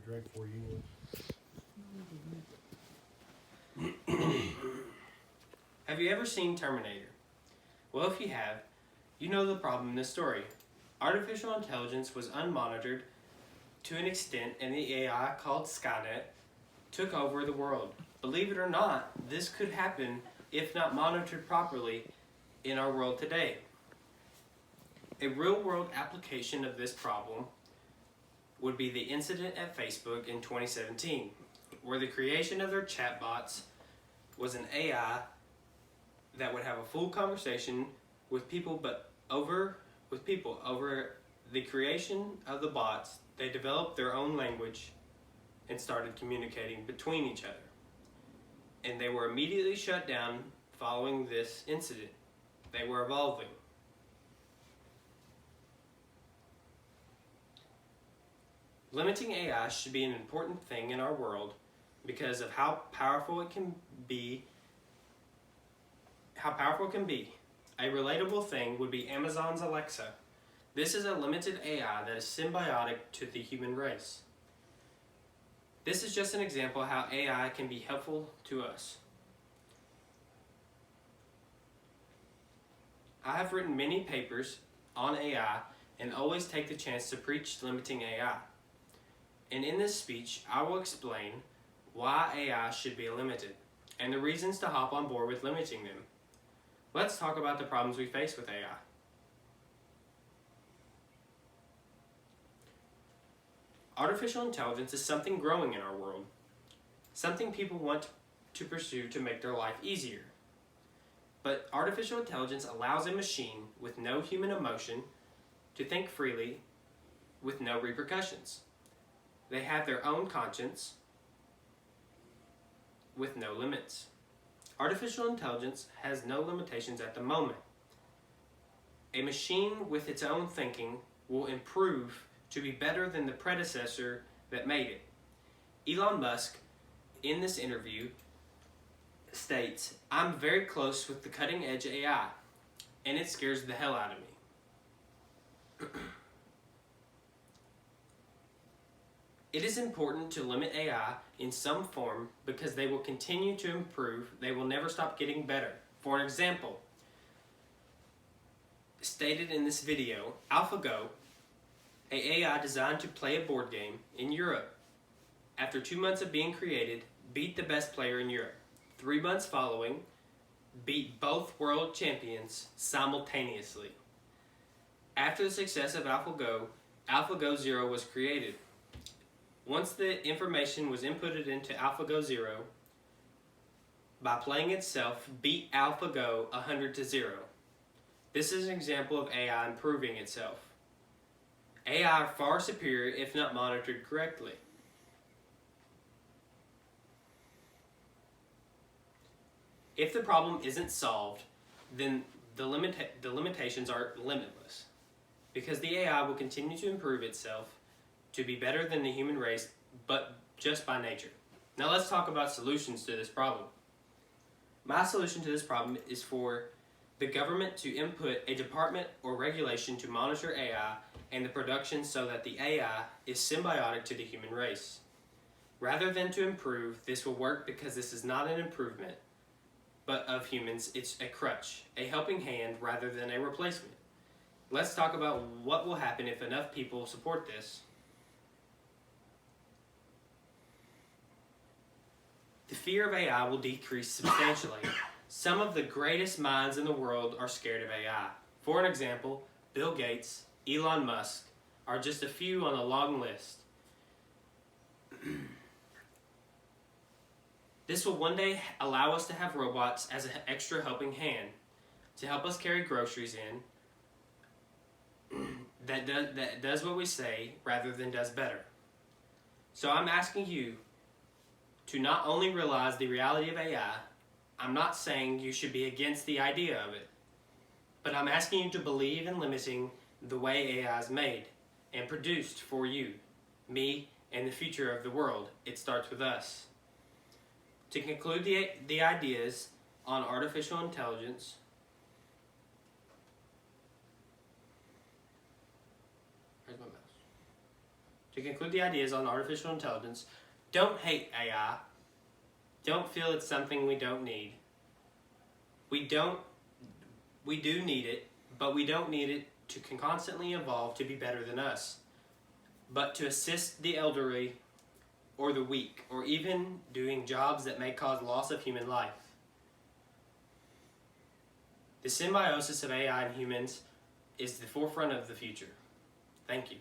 a drink for you. Have you ever seen Terminator? Well, if you have, you know the problem in this story. Artificial intelligence was unmonitored to an extent, and the AI called Skynet took over the world. Believe it or not, this could happen if not monitored properly in our world today. A real-world application of this problem would be the incident at Facebook in 2017, where the creation of their chatbots was an AI that would have a full conversation with people, over the creation of the bots. They developed their own language and started communicating between each other. And they were immediately shut down following this incident. They were evolving. Limiting AI should be an important thing in our world because of how powerful it can be. A relatable thing would be Amazon's Alexa. This is a limited AI that is symbiotic to the human race. This is just an example how AI can be helpful to us. I have written many papers on AI and always take the chance to preach limiting AI. And in this speech, I will explain why AI should be limited and the reasons to hop on board with limiting them. Let's talk about the problems we face with AI. Artificial intelligence is something growing in our world, something people want to pursue to make their life easier. But artificial intelligence allows a machine with no human emotion to think freely with no repercussions. They have their own conscience with no limits. Artificial intelligence has no limitations at the moment. A machine with its own thinking will improve to be better than the predecessor that made it. Elon Musk, in this interview, states, "I'm very close with the cutting edge AI, and it scares the hell out of me." It is important to limit AI in some form because they will continue to improve. They will never stop getting better. For an example, stated in this video, AlphaGo, a AI designed to play a board game in Europe, after 2 months of being created, beat the best player in Europe. 3 months following, beat both world champions simultaneously. After the success of AlphaGo, AlphaGo Zero was created. Once the information was inputted into AlphaGo Zero, by playing itself, beat AlphaGo 100-0. This is an example of AI improving itself. AI are far superior if not monitored correctly. If the problem isn't solved, then the limitations are limitless, because the AI will continue to improve itself to be better than the human race, but just by nature. Now let's talk about solutions to this problem. My solution to this problem is for the government to input a department or regulation to monitor AI and the production so that the AI is symbiotic to the human race. Rather than to improve, this will work because this is not an improvement, but of humans, it's a crutch, a helping hand rather than a replacement. Let's talk about what will happen if enough people support this. The fear of AI will decrease substantially. Some of the greatest minds in the world are scared of AI. For an example, Bill Gates, Elon Musk are just a few on a long list. This will one day allow us to have robots as an extra helping hand to help us carry groceries in that does what we say rather than does better. So I'm asking you to not only realize the reality of AI, I'm not saying you should be against the idea of it, but I'm asking you to believe in limiting the way AI is made and produced for you, me, and the future of the world. It starts with us. To conclude the ideas on artificial intelligence, where's my mouse? To conclude the ideas on artificial intelligence, don't hate AI. Don't feel it's something we don't need. We do need it, but we don't need it to constantly evolve to be better than us, but to assist the elderly or the weak, or even doing jobs that may cause loss of human life. The symbiosis of AI and humans is the forefront of the future. Thank you.